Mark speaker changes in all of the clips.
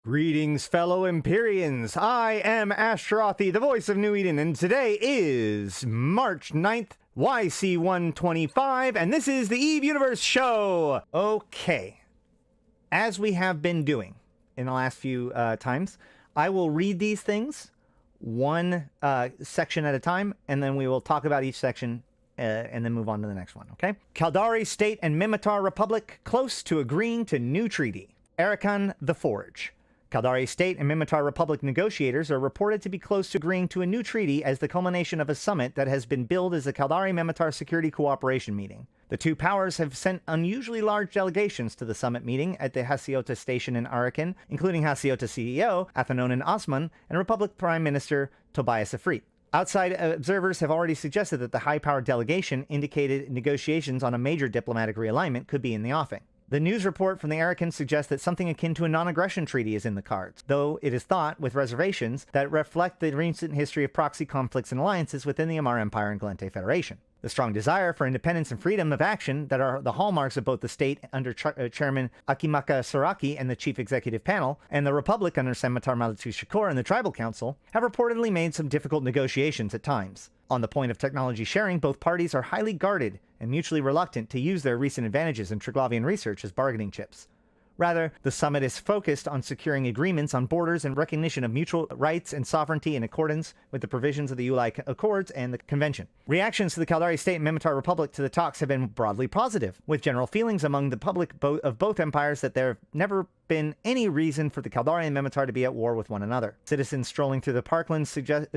Speaker 1: Greetings, fellow Empyreans. I am Ashtarothi, the voice of New Eden, and today is March 9th, YC125, and this is the Eve Universe Show. Okay, as we have been doing in the last few times, I will read these things one section at a time, and then we will talk about each section and then move on to the next one, okay? Caldari State and Minmatar Republic close to agreeing to new treaty. Arakan the Forge. Caldari State and Minmatar Republic negotiators are reported to be close to agreeing to a new treaty as the culmination of a summit that has been billed as the Caldari-Minmatar Security Cooperation Meeting. The two powers have sent unusually large delegations to the summit meeting at the Hasiota station in Arakan, including Hasiota CEO Athanonen Osman and Republic Prime Minister Tobias Afrit. Outside observers have already suggested that the high-powered delegation indicated negotiations on a major diplomatic realignment could be in the offing. The news report from the Arakan suggests that something akin to a non-aggression treaty is in the cards, though it is thought, with reservations, that reflect the recent history of proxy conflicts and alliances within the Amarr Empire and Gallente Federation. The strong desire for independence and freedom of action that are the hallmarks of both the state under Chairman Akimaka Soraki and the Chief Executive Panel, and the Republic under Senator Malatu Shakur and the Tribal Council, have reportedly made some difficult negotiations at times. On the point of technology sharing, both parties are highly guarded and mutually reluctant to use their recent advantages in Triglavian research as bargaining chips. Rather, the summit is focused on securing agreements on borders and recognition of mutual rights and sovereignty in accordance with the provisions of the Ulai Accords and the Convention. Reactions to the Caldari State and Minmatar Republic to the talks have been broadly positive, with general feelings among the public of both empires that there have never been any reason for the Caldari and Minmatar to be at war with one another. Citizens strolling through the parklands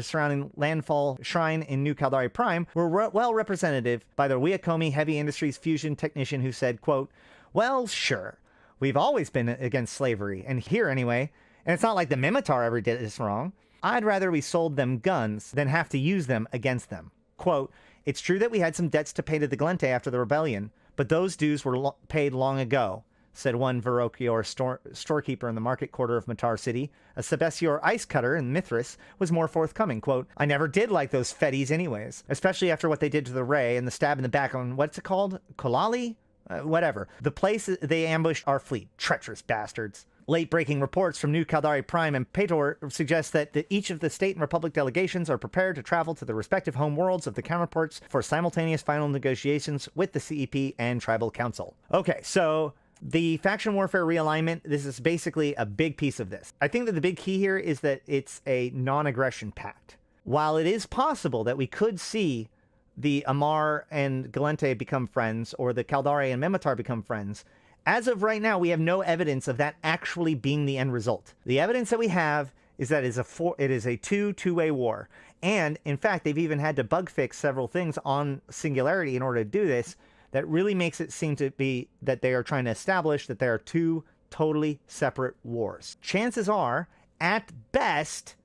Speaker 1: surrounding Landfall Shrine in New Caldari Prime were well represented by the Wiakomi Heavy Industries fusion technician who said, quote, "Well, sure. We've always been against slavery, and here anyway, and it's not like the Minmatar ever did this wrong. I'd rather we sold them guns than have to use them against them." Quote, "It's true that we had some debts to pay to the Gallente after the rebellion, but those dues were paid long ago," said one Verrochior storekeeper in the market quarter of Matar City. A Sebestior ice cutter in Mithras was more forthcoming, quote, "I never did like those Fetties anyways, especially after what they did to the Ray and the stab in the back on, what's it called? Kolali? Whatever. The place they ambushed our fleet. Treacherous bastards." Late-breaking reports from New Caldari Prime and Pator suggest that each of the state and republic delegations are prepared to travel to the respective home worlds of the counterparts for simultaneous final negotiations with the CEP and Tribal Council. Okay, so the faction warfare realignment, this is basically a big piece of this. I think that the big key here is that it's a non-aggression pact. While it is possible that we could see the Amarr and Gallente become friends, or the Caldari and Minmatar become friends, as of right now, we have no evidence of that actually being the end result. The evidence that we have is that it is a two-way war. And, in fact, they've even had to bug fix several things on Singularity in order to do this that really makes it seem to be that they are trying to establish that there are two totally separate wars. Chances are, at best,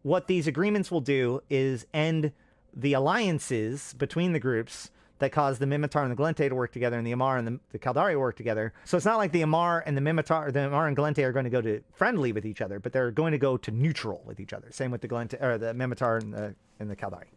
Speaker 1: what these agreements will do is end the alliances between the groups that cause the Minmatar and the Gallente to work together and the Amarr and the Caldari work together. So it's not like the Amarr and the Minmatar, the Amarr and Gallente are going to go to friendly with each other, but they're going to go to neutral with each other. Same with the Gallente, or the Minmatar and the Caldari.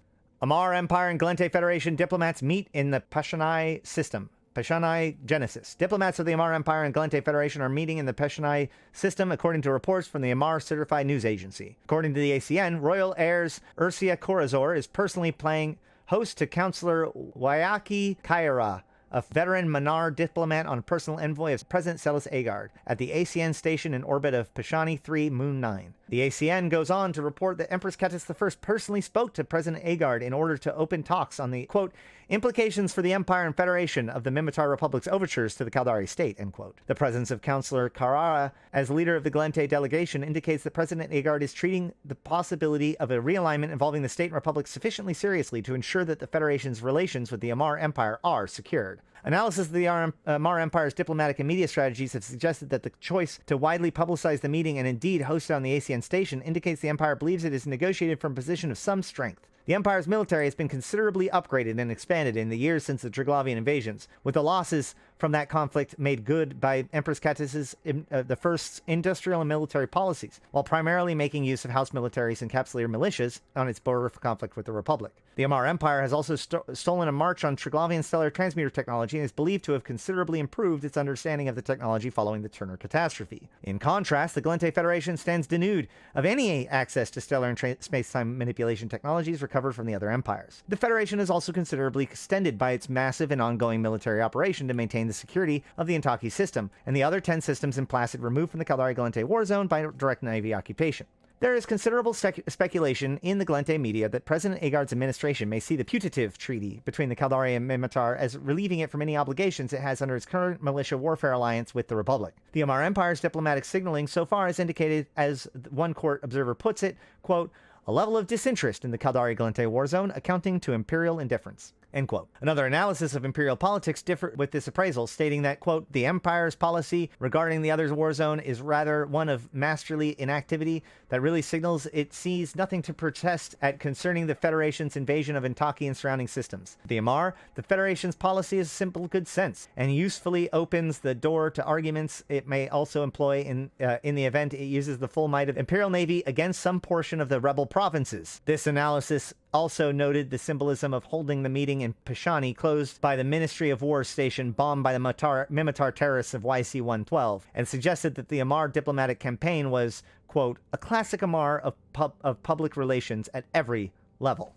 Speaker 1: Amarr Empire and Gallente Federation diplomats meet in the Pashanai system. Pashanai Genesis. Diplomats of the Amarr Empire and Gallente Federation are meeting in the Pashanai system, according to reports from the Amarr Certified News Agency. According to the ACN, Royal Heirs Ursia Corazor is personally playing host to Counselor Wayaki Kaira, a veteran Manar diplomat on personal envoy of President Celis Agard, at the ACN station in orbit of Pashani 3, Moon 9. The ACN goes on to report that Empress Ketis I personally spoke to President Agard in order to open talks on the, quote, implications for the Empire and Federation of the Minmatar Republic's overtures to the Caldari state, end quote. The presence of Counselor Carrara as leader of the Gallente delegation indicates that President Agard is treating the possibility of a realignment involving the state and republic sufficiently seriously to ensure that the Federation's relations with the Amarr Empire are secured. Analysis of the Amarr Empire's diplomatic and media strategies have suggested that the choice to widely publicize the meeting and indeed host it on the ACN station indicates the Empire believes it is negotiated from a position of some strength. The Empire's military has been considerably upgraded and expanded in the years since the Triglavian invasions, with the losses from that conflict made good by Empress Katniss's the first industrial and military policies, while primarily making use of house militaries and capsuleer militias on its border conflict with the Republic. The Amarr Empire has also stolen a march on Triglavian stellar transmuter technology and is believed to have considerably improved its understanding of the technology following the Turner catastrophe. In contrast, the Gallente Federation stands denuded of any access to stellar and space-time manipulation technologies recovered from the other empires. The Federation is also considerably extended by its massive and ongoing military operation to maintain the security of the Yantey system, and the other 10 systems in Placid removed from the Caldari-Gallente war zone by direct Navy occupation. There is considerable speculation in the Gallente media that President Agard's administration may see the putative treaty between the Caldari and Minmatar as relieving it from any obligations it has under its current militia warfare alliance with the Republic. The Amarr Empire's diplomatic signaling so far has indicated, as one court observer puts it, quote, a level of disinterest in the Caldari-Gallente war zone amounting to imperial indifference. End quote. Another analysis of imperial politics differed with this appraisal, stating that, quote, the Empire's policy regarding the other's war zone is rather one of masterly inactivity that really signals it sees nothing to protest at concerning the Federation's invasion of Yantey and surrounding systems. The Amarr, the Federation's policy is simple good sense, and usefully opens the door to arguments it may also employ in the event it uses the full might of Imperial Navy against some portion of the rebel provinces. This analysis also noted the symbolism of holding the meeting in Pashani closed by the Ministry of War station bombed by the Minmatar terrorists of YC-112, and suggested that the Amarr diplomatic campaign was, quote, a classic Amarr of public relations at every level,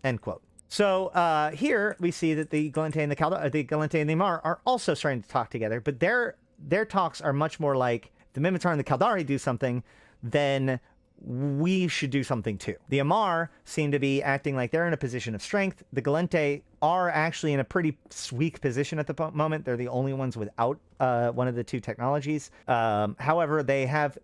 Speaker 1: end quote. So here we see that the Gallente and the Gallente and the Amarr are also starting to talk together, but their talks are much more like the Minmatar and the Caldari do something, then we should do something too. The Amarr seem to be acting like they're in a position of strength. The Gallente are actually in a pretty weak position at the moment. They're the only ones without one of the two technologies. However, they have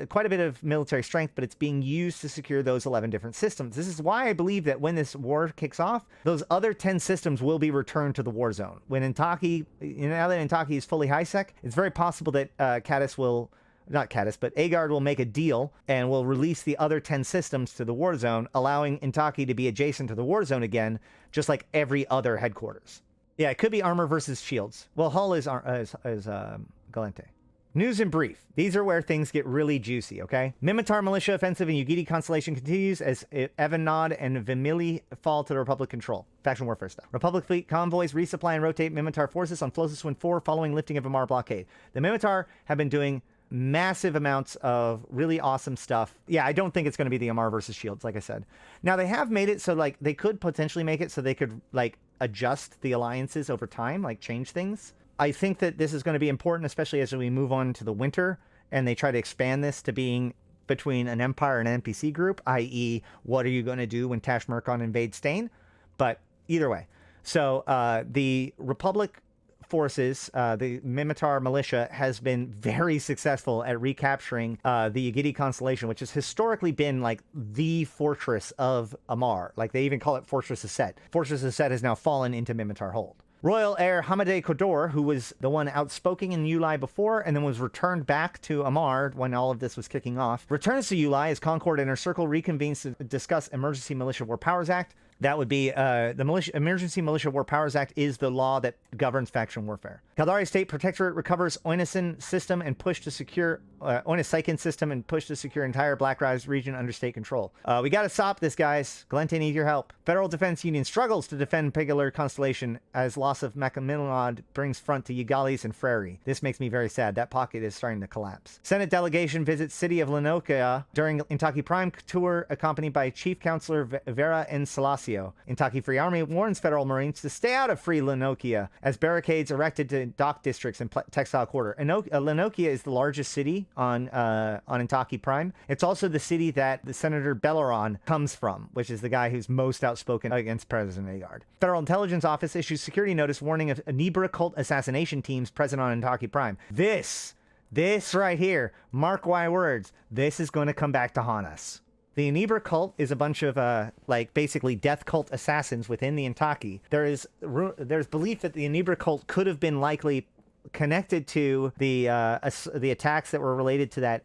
Speaker 1: quite a bit of military strength, but it's being used to secure those 11 different systems. This is why I believe that when this war kicks off, those other 10 systems will be returned to the war zone. When Yantey, now that Yantey is fully high-sec, it's very possible that Agard will make a deal and will release the other 10 systems to the war zone, allowing Yantey to be adjacent to the war zone again, just like every other headquarters. Yeah, it could be armor versus shields. Well, Hull is Gallente. News in brief. These are where things get really juicy, okay? Minmatar militia offensive in Ugidi Constellation continues as Evanod and Vimili fall to the Republic control. Faction warfare stuff. Republic fleet convoys resupply and rotate Minmatar forces on Flosis Wind 4 following lifting of Amarr blockade. The Minmatar have been doing massive amounts of really awesome stuff. Yeah, I don't think it's going to be the Amarr versus Shields, like I said. Now, they have made it so, like, they could potentially make it so they could, like, adjust the alliances over time, like, change things. I think that this is going to be important, especially as we move on to the winter, and they try to expand this to being between an Empire and an NPC group, i.e., what are you going to do when Tash Murkon invades Stain? But either way. So, the Republic forces, the Minmatar militia has been very successful at recapturing the Ugidi Constellation, which has historically been like the fortress of Amarr. Like they even call it Fortress Aset. Fortress Aset has now fallen into Minmatar hold. Royal heir Hamadeh Kodor, who was the one outspoken in Ulai before and then was returned back to Amarr when all of this was kicking off, returns to Ulai as Concord Inner Circle reconvenes to discuss Emergency Militia War Powers Act. That would be the Emergency Militia War Powers Act is the law that governs faction warfare. Caldari State Protectorate recovers Oinasin system and push to secure Oinasikin system and push to secure entire Black Rise region under state control. We got to stop this, guys. Gallente need your help. Federal Defense Union struggles to defend Pegalar Constellation as loss of Macamilad brings front to Yigalis and Frere. This makes me very sad. That pocket is starting to collapse. Senate delegation visits city of Lenokia during Yantey Prime tour, accompanied by Chief Counselor Vera and Selassie. Yantey Free Army warns federal Marines to stay out of Free Lenokia as barricades erected to dock districts and textile quarter. Lenokia is the largest city on Yantey Prime. It's also the city that the Senator Belleron comes from, which is the guy who's most outspoken against President Agard. Federal Intelligence Office issues security notice warning of Anibra cult assassination teams present on Yantey Prime. This right here, mark my words, this is going to come back to haunt us. The Anibra cult is a bunch of, like, basically death cult assassins within the Yantey. There's belief that the Anibra cult could have been likely connected to the attacks that were related to that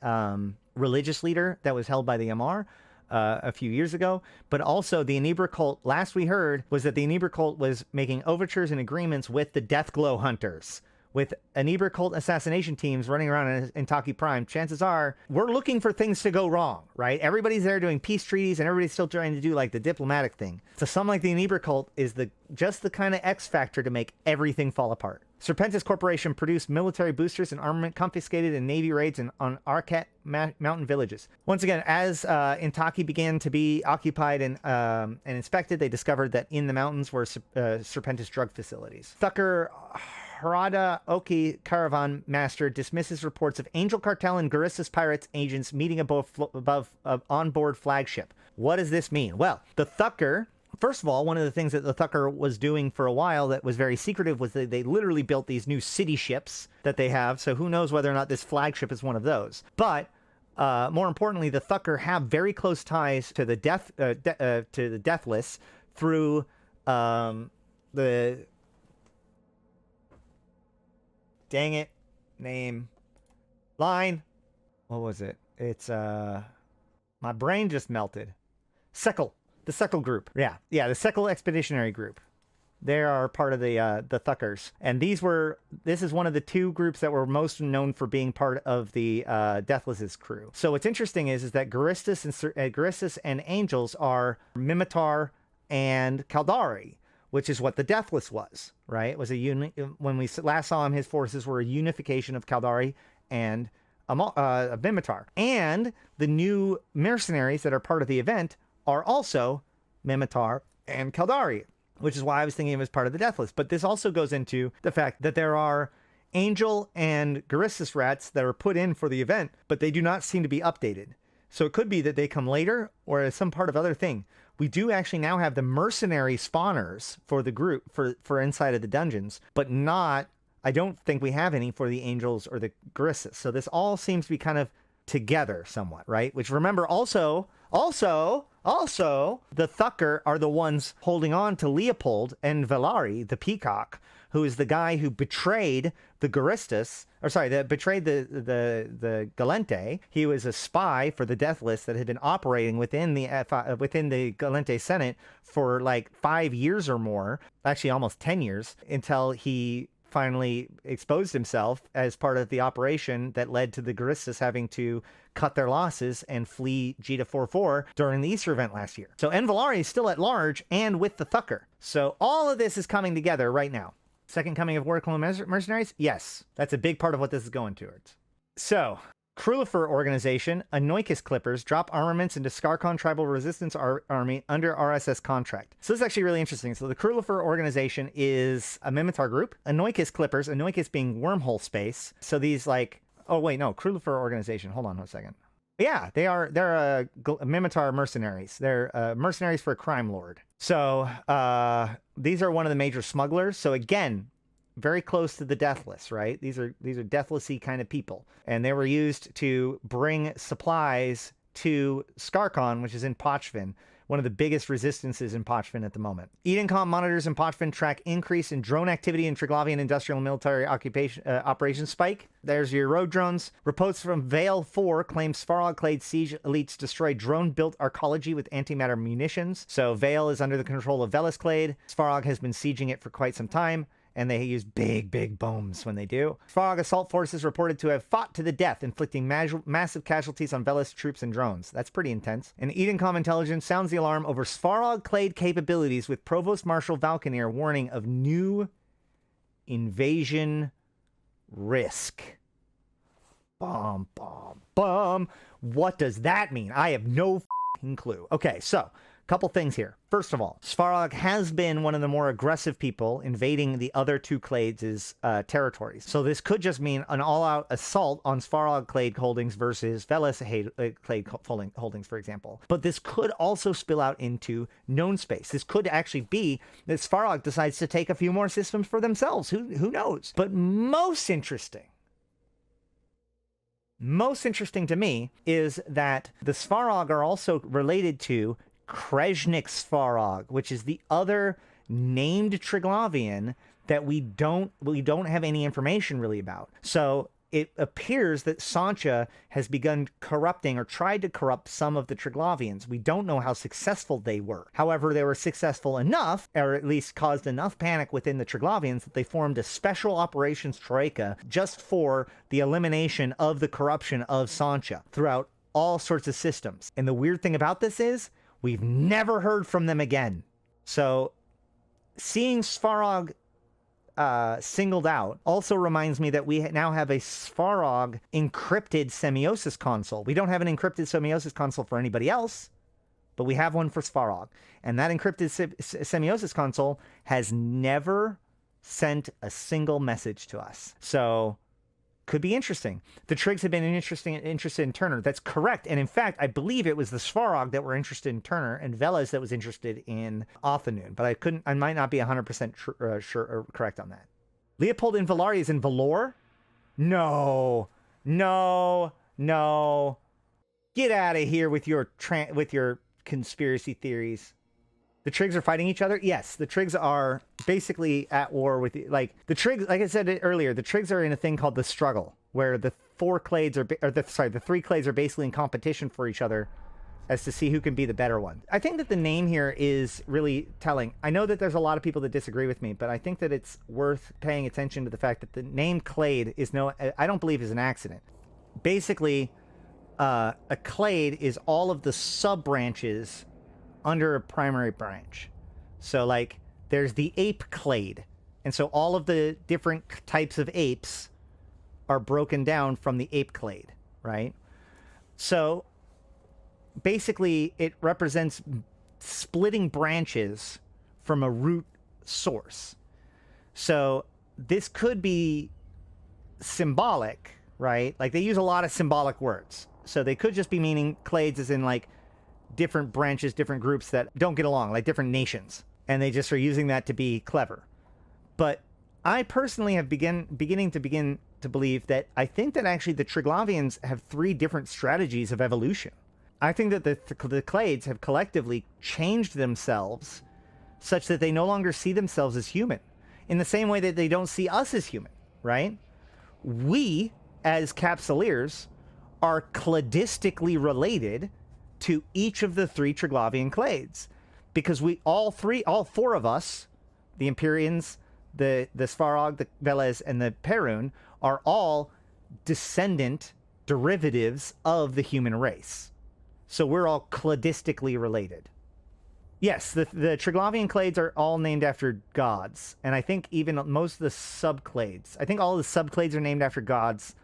Speaker 1: religious leader that was held by the Amarr. a few years ago. But also the Anibra cult, last we heard, was that the Anibra cult was making overtures and agreements with the Deathglow Hunters. With Anibra cult assassination teams running around in Taki Prime, chances are we're looking for things to go wrong, right? Everybody's there doing peace treaties and everybody's still trying to do like the diplomatic thing. So something like the Anibra cult is just the kind of X factor to make everything fall apart. Serpentis Corporation produced military boosters and armament confiscated in Navy raids on Arquette mountain villages. Once again, as Intaki began to be occupied and inspected, they discovered that in the mountains were Serpentis drug facilities. Thucker Harada Oki Caravan Master dismisses reports of Angel Cartel and Guristas Pirates agents meeting above onboard flagship. What does this mean? Well, the Thucker, first of all, one of the things that the Thucker was doing for a while that was very secretive was that they literally built these new city ships that they have. So who knows whether or not this flagship is one of those. But more importantly, the Thucker have very close ties to the Deathless through the... Dang it. Name. Line. What was it? It's, my brain just melted. Sekel. The Sekel group. Yeah, the Sekel Expeditionary Group. They are part of the Thuckers. And this is one of the two groups that were most known for being part of the Deathless's crew. So what's interesting is that Guristas and Angels are Minmatar and Caldari, which is what the Deathless was, right? It was when we last saw him, his forces were a unification of Caldari and Minmatar. And the new mercenaries that are part of the event are also Minmatar and Caldari, which is why I was thinking it was part of the Deathless. But this also goes into the fact that there are Angel and Guristas rats that are put in for the event, but they do not seem to be updated. So it could be that they come later or as some part of other thing. We do actually now have the mercenary spawners for the group for inside of the dungeons, but not, I don't think we have any for the Angels or the Guristas. So this all seems to be kind of together somewhat, right? Which remember also, the Thucker are the ones holding on to Leopold and Velari, the Peacock, who is the guy who betrayed the Guristas, betrayed the Gallente. He was a spy for the Deathless that had been operating within the Gallente Senate for like 5 years or more, actually almost 10 years, until he finally exposed himself as part of the operation that led to the Guristas having to cut their losses and flee Jita 4-4 during the Easter event last year. So Envalari is still at large and with the Thucker. So all of this is coming together right now. Second coming of Warclone mercenaries? Yes. That's a big part of what this is going towards. So, Krulifer organization, Anoikis Clippers, drop armaments into Skarkon Tribal Resistance Army under RSS contract. So this is actually really interesting. So the Krulifer organization is a Minmatar group. Anoikis Clippers, Anoikis being wormhole space. So these Krulifer organization. Hold on a second. Yeah, they're Minmatar mercenaries. They're mercenaries for a crime lord. So these are one of the major smugglers. So again, very close to the Deathless, right? These are Deathlessy kind of people, and they were used to bring supplies to Skarkon, which is in Pochvin, one of the biggest resistances in Pochvin at the moment. Edencom monitors in Pochvin track increase in drone activity in Triglavian industrial and military operations spike. There's your road drones. Reports from Vale 4 claim Svarog-clade siege elites destroy drone-built arcology with antimatter munitions. So Vale is under the control of Velis-clade. Svarog has been sieging it for quite some time, and they use big bombs when they do. Svarog assault forces reported to have fought to the death, inflicting massive casualties on Velis troops and drones. That's pretty intense. And Edencom intelligence sounds the alarm over Svarog-clade capabilities, with Provost Marshal Valkanir warning of new invasion risk. Bum. What does that mean? I have no f***ing clue. Okay, so couple things here. First of all, Svarog has been one of the more aggressive people invading the other two clades' territories. So this could just mean an all-out assault on Svarog clade holdings versus Velis clade holdings, for example. But this could also spill out into known space. This could actually be that Svarog decides to take a few more systems for themselves. Who knows? But most interesting to me is that the Svarog are also related to Krezhnik Svarog, which is the other named Triglavian that we don't have any information really about. So it appears that Sancha has begun corrupting or tried to corrupt some of the Triglavians. We don't know how successful they were. However, they were successful enough, or at least caused enough panic within the Triglavians, that they formed a special operations troika just for the elimination of the corruption of Sancha throughout all sorts of systems. And the weird thing about this is, we've never heard from them again. So, seeing Svarog singled out also reminds me that we now have a Svarog encrypted semiosis console. We don't have an encrypted semiosis console for anybody else, but we have one for Svarog. And that encrypted semiosis console has never sent a single message to us. So, could be interesting. The Trigs have been interested in Turner. That's correct. And in fact, I believe it was the Svarog that were interested in Turner and Vel'ash that was interested in Othanoon. But I might not be 100% sure or correct on that. Leopold in Velari is in Valor? No. No. No. Get out of here with your conspiracy theories. The Trigs are fighting each other? Yes, the Trigs are basically at war with, like, the Trigs, like I said earlier, the Trigs are in a thing called the struggle, where the three clades are basically in competition for each other as to see who can be the better one. I think that the name here is really telling. I know that there's a lot of people that disagree with me, but I think that it's worth paying attention to the fact that the name clade is I don't believe is an accident. Basically, a clade is all of the sub-branches under a primary branch. So, like, there's the ape clade. And so all of the different types of apes are broken down from the ape clade, right? So, basically, it represents splitting branches from a root source. So, this could be symbolic, right? Like, they use a lot of symbolic words. So, they could just be meaning clades as in, like, different branches, different groups that don't get along, like different nations. And they just are using that to be clever. But I personally have beginning to believe that I think that actually the Triglavians have 3 different strategies of evolution. I think that the clades have collectively changed themselves such that they no longer see themselves as human. In the same way that they don't see us as human, right? We, as Capsuleers, are cladistically related to each of the 3 Triglavian clades, because all 4 of us, the Empyreans, the Svarog, the Vel'ash, and the Perun, are all derivatives of the human race. So we're all cladistically related. Yes, the Triglavian clades are all named after gods, and I think even most of the subclades, I think all of the subclades are named after gods.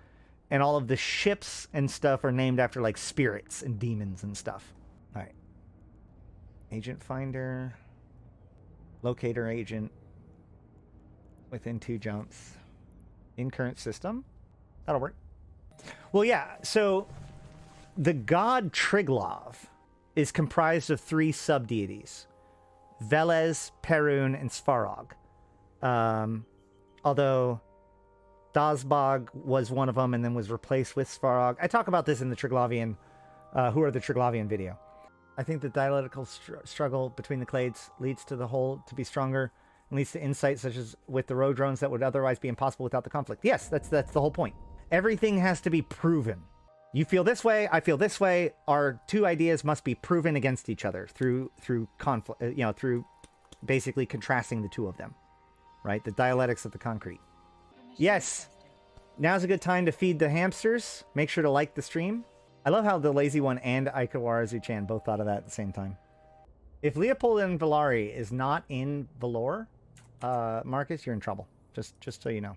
Speaker 1: And all of the ships and stuff are named after, like, spirits and demons and stuff. All right. Agent finder. Locator agent. Within 2 jumps. In current system. That'll work. Well, yeah. So, the god Triglav is comprised of 3 sub-deities. Vel'ash, Perun, and Svarog. Although Dazbog was one of them and then was replaced with Svarog. I talk about this in the Triglavian, Who Are the Triglavian video. I think the dialectical struggle between the clades leads to the whole to be stronger and leads to insights such as with the road drones that would otherwise be impossible without the conflict. Yes, that's the whole point. Everything has to be proven. You feel this way, I feel this way. Our 2 ideas must be proven against each other through conflict, through basically contrasting the 2 of them, right? The dialectics of the concrete. Yes, now's a good time to feed the hamsters. Make sure to like the stream. I love how the Lazy One and Aikawarazu Chan both thought of that at the same time. If Leopold in Velari is not in Valor, Marcus, you're in trouble. Just so you know.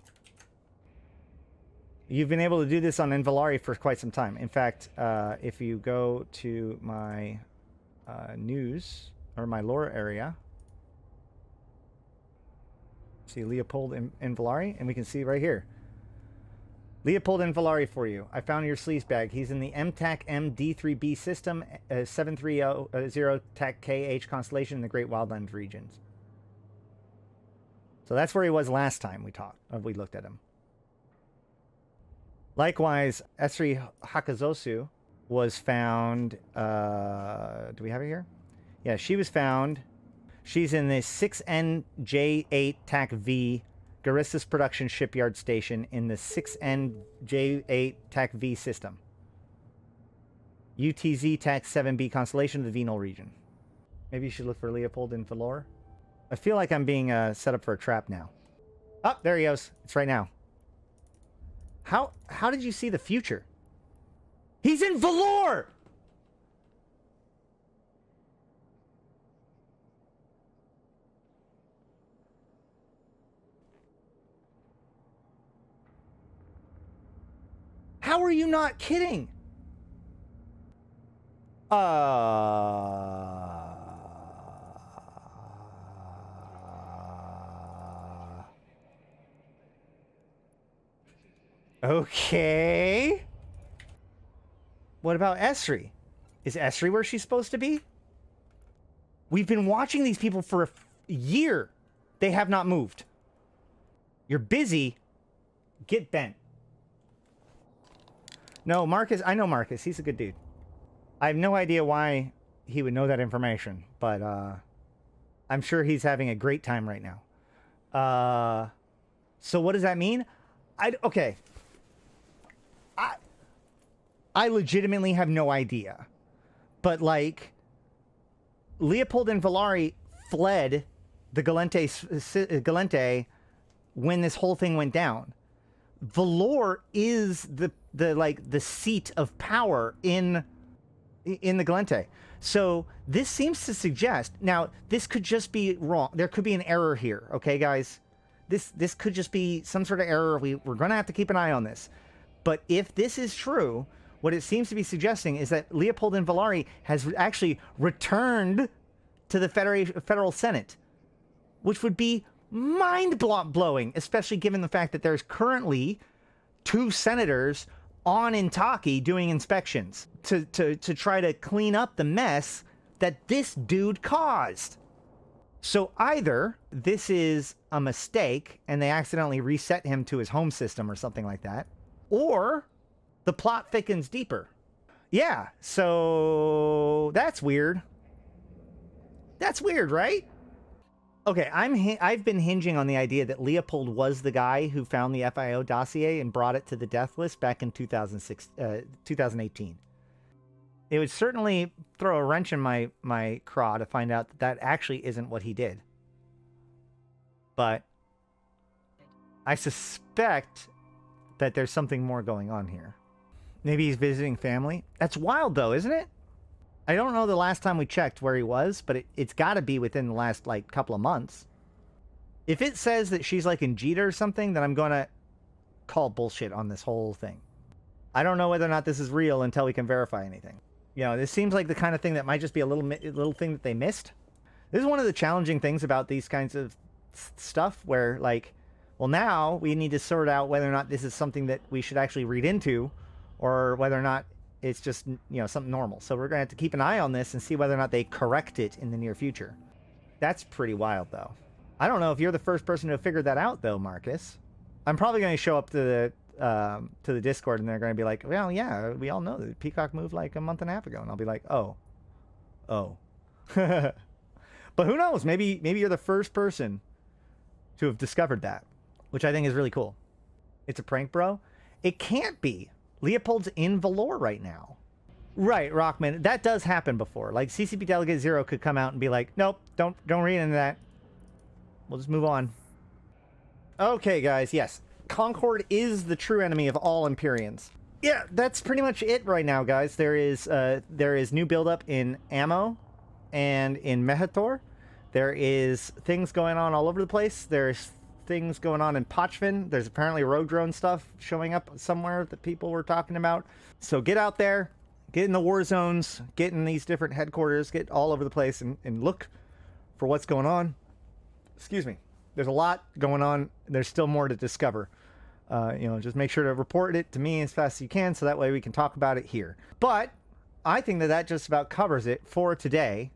Speaker 1: You've been able to do this on Envalari for quite some time. In fact, if you go to my news, or my lore area, see Leopold in Velari, and we can see right here. Leopold in Velari for you. I found your sleaze bag. He's in the MTAC MD3B system, 730 TAC KH constellation in the Great Wildlands regions. So that's where he was last time we looked at him. Likewise, Esri Hakazosu was found. Do we have it here? Yeah, she was found. She's in the 6NJ8 TAC V Garissus Production Shipyard Station in the 6N J8 TAC V system. UTZ TAC 7B constellation of the Venal region. Maybe you should look for Leopold in Valor. I feel like I'm being set up for a trap now. Oh, there he goes. It's right now. How did you see the future? He's in Valor! How are you not kidding? Okay. What about Esri? Is Esri where she's supposed to be? We've been watching these people for a year. They have not moved. You're busy. Get bent. No, Marcus, I know Marcus. He's a good dude. I have no idea why he would know that information, but I'm sure he's having a great time right now. So what does that mean? Okay. I legitimately have no idea. But, like, Leopold and Valari fled the Gallente when this whole thing went down. Valor is the seat of power in the Gallente. So this seems to suggest, now this could just be wrong. There could be an error here, okay, guys? This could just be some sort of error. We're going to have to keep an eye on this. But if this is true, what it seems to be suggesting is that Leopold and Valari has actually returned to the Federal Senate, which would be mind-blowing, especially given the fact that there's currently 2 senators on Intaki doing inspections to try to clean up the mess that this dude caused. So either this is a mistake and they accidentally reset him to his home system or something like that, or the plot thickens deeper. Yeah, so that's weird. That's weird, right? Okay, I've been hinging on the idea that Leopold was the guy who found the FIO dossier and brought it to the death list back in 2018. It would certainly throw a wrench in my craw to find out that that actually isn't what he did. But I suspect that there's something more going on here. Maybe he's visiting family. That's wild, though, isn't it? I don't know the last time we checked where he was, but it's got to be within the last, like, couple of months. If it says that she's, like, in Jita or something, then I'm going to call bullshit on this whole thing. I don't know whether or not this is real until we can verify anything. You know, this seems like the kind of thing that might just be a little thing that they missed. This is one of the challenging things about these kinds of stuff where, like, well, now we need to sort out whether or not this is something that we should actually read into or whether or not it's just, you know, something normal. So we're going to have to keep an eye on this and see whether or not they correct it in the near future. That's pretty wild, though. I don't know if you're the first person to have figured that out, though, Marcus. I'm probably going to show up to the Discord, and they're going to be like, well, yeah, we all know that Peacock moved like a month and a half ago. And I'll be like, oh. But who knows? Maybe you're the first person to have discovered that, which I think is really cool. It's a prank, bro. It can't be. Leopold's in Valor right now. Right, Rockman. That does happen before. Like, CCP Delegate Zero could come out and be like, nope, don't read into that. We'll just move on. Okay, guys, yes. Concord is the true enemy of all Empyreans. Yeah, that's pretty much it right now, guys. There is new buildup in ammo and in Mehator. There is things going on all over the place. There's things going on in Pochvin. There's apparently rogue drone stuff showing up somewhere that people were talking about. So get out there, get in the war zones, get in these different headquarters, get all over the place and look for what's going on. Excuse me. There's a lot going on. There's still more to discover. You know, just make sure to report it to me as fast as you can so that way we can talk about it here. But I think that just about covers it for today.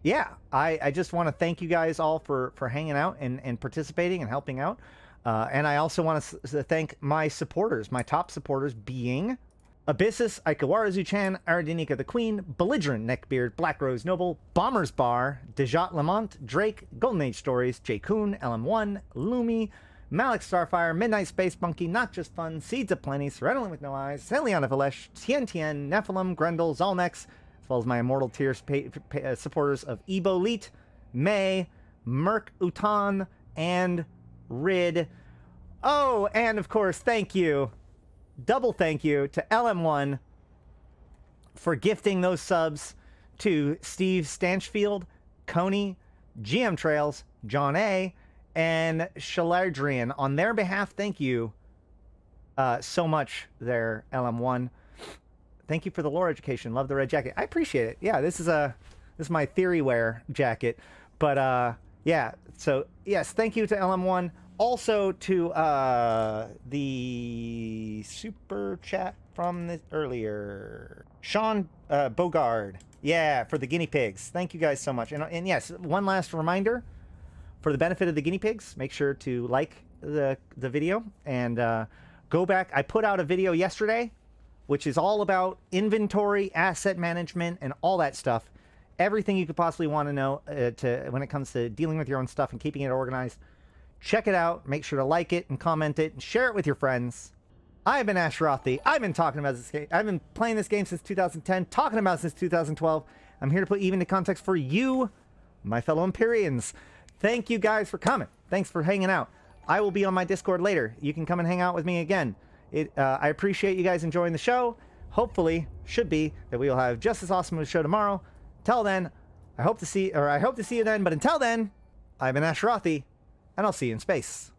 Speaker 1: Yeah, I just want to thank you guys all for hanging out and participating and helping out. And I also want to thank my supporters, my top supporters being Abyssus, Aikawarazu Chan, Arydanika the Queen, Belligerent Neckbeard, Black Rose Noble, Bomber's Bar, Dajat Lemmont, Drake, Golden Age Stories, J. Kuhn, LM1, Lumi, Malak Starfire, Midnight Space Monkey, Not Just Fun, Seeds of Plenty, Serenity with No Eyes, Syliana Vel'ash, Tgen Tgen, Nephilim, Grendel, Zaul Nex, as well as my Immortal Tier supporters of Eboleet, May, Merc Utan, and Rid. Oh, and of course, thank you, double thank you to LM1 for gifting those subs to Steve Stanchfield, Coney, GM Trails, John A., and Shalardrian. On their behalf, thank you so much there, LM1. Thank you for the lore education. Love the red jacket. I appreciate it. Yeah, this is my theory wear jacket. But yeah, so yes, thank you to LM1. Also to the super chat from the earlier, Sean Bogard. Yeah, for the guinea pigs. Thank you guys so much. And yes, one last reminder, for the benefit of the guinea pigs, make sure to like the video and go back. I put out a video yesterday, which is all about inventory, asset management, and all that stuff. Everything you could possibly want to know when it comes to dealing with your own stuff and keeping it organized. Check it out. Make sure to like it and comment it and share it with your friends. I've been Ashrothi. I've been talking about this game. I've been playing this game since 2010, talking about it since 2012. I'm here to put even into context for you, my fellow Empyreans. Thank you guys for coming. Thanks for hanging out. I will be on my Discord later. You can come and hang out with me again. I appreciate you guys enjoying the show. Hopefully, should be, that we will have just as awesome of a show tomorrow. Till then, I hope to see you then. But until then, I've been Ashrothi, and I'll see you in space.